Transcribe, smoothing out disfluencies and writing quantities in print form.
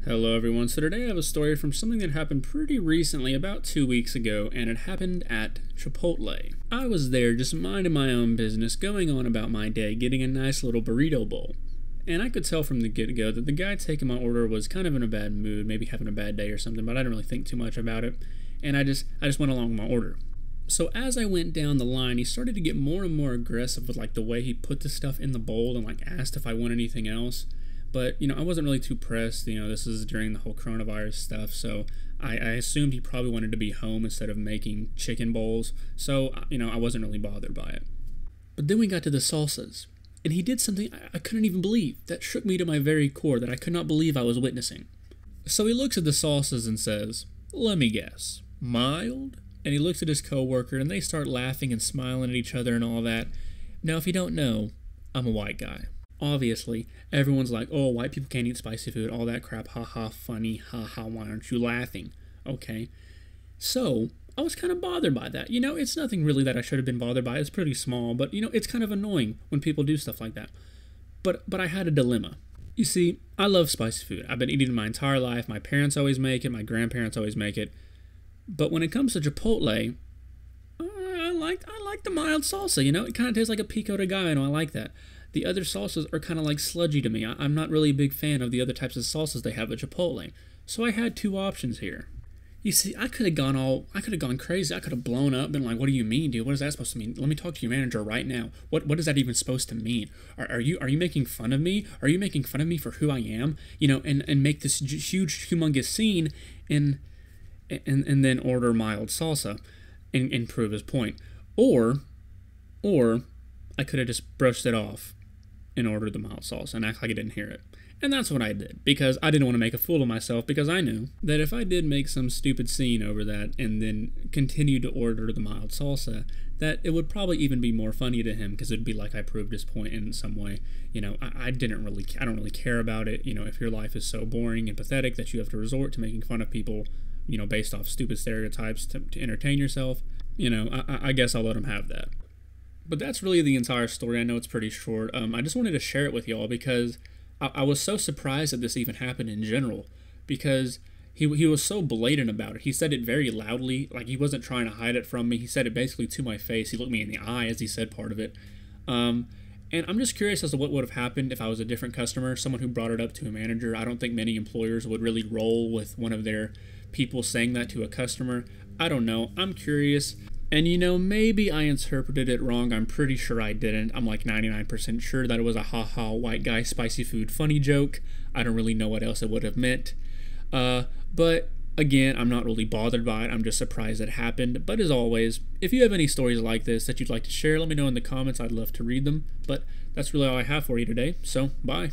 Hello everyone, so today I have a story from something that happened pretty recently, about 2 weeks ago, and it happened at Chipotle. I was there just minding my own business, going on about my day, getting a nice little burrito bowl. And I could tell from the get-go that the guy taking my order was kind of in a bad mood, maybe having a bad day or something, but I didn't really think too much about it, and I just went along with my order. So as I went down the line, he started to get more and more aggressive with the way he put the stuff in the bowl and asked if I want anything else. But, I wasn't really too pressed. This is during the whole coronavirus stuff, so I assumed he probably wanted to be home instead of making chicken bowls. So, I wasn't really bothered by it. But then we got to the salsas, and he did something I couldn't even believe, that shook me to my very core, that I could not believe I was witnessing. So he looks at the salsas and says, "Let me guess, mild?" And he looks at his coworker, and they start laughing and smiling at each other and all that. Now, if you don't know, I'm a white guy. Obviously, everyone's like, "Oh, white people can't eat spicy food," all that crap, haha, funny, haha, why aren't you laughing? Okay. So, I was kind of bothered by that. It's nothing really that I should have been bothered by. It's pretty small, but, it's kind of annoying when people do stuff like that. But I had a dilemma. You see, I love spicy food. I've been eating it my entire life. My parents always make it. My grandparents always make it. But when it comes to Chipotle, I like the mild salsa, It kind of tastes like a pico de gallo, I like that. The other salsas are kind of sludgy to me. I'm not really a big fan of the other types of salsas they have at Chipotle. So I had two options here. You see, I could have gone crazy. I could have blown up, been like, "What do you mean, dude? What is that supposed to mean? Let me talk to your manager right now. What is that even supposed to mean? Are you making fun of me? Are you making fun of me for who I am? And make this huge, humongous scene and then order mild salsa and prove his point. Or I could have just brushed it off and ordered the mild salsa and act like I didn't hear it. And that's what I did, because I didn't want to make a fool of myself, because I knew that if I did make some stupid scene over that and then continue to order the mild salsa, that it would probably even be more funny to him, because it'd be like I proved his point in some way. I don't really care about it. If your life is so boring and pathetic that you have to resort to making fun of people, based off stupid stereotypes to entertain yourself, I guess I'll let him have that. But that's really the entire story. I know it's pretty short. I just wanted to share it with y'all because I was so surprised that this even happened in general, because he was so blatant about it. He said it very loudly, like he wasn't trying to hide it from me. He said it basically to my face. He looked me in the eye as he said part of it. And I'm just curious as to what would have happened if I was a different customer, someone who brought it up to a manager. I don't think many employers would really roll with one of their people saying that to a customer. I don't know. I'm curious. And maybe I interpreted it wrong. I'm pretty sure I didn't. I'm like 99% sure that it was a haha white guy spicy food funny joke. I don't really know what else it would have meant. But again, I'm not really bothered by it. I'm just surprised it happened. But as always, if you have any stories like this that you'd like to share, let me know in the comments. I'd love to read them. But that's really all I have for you today. So, bye.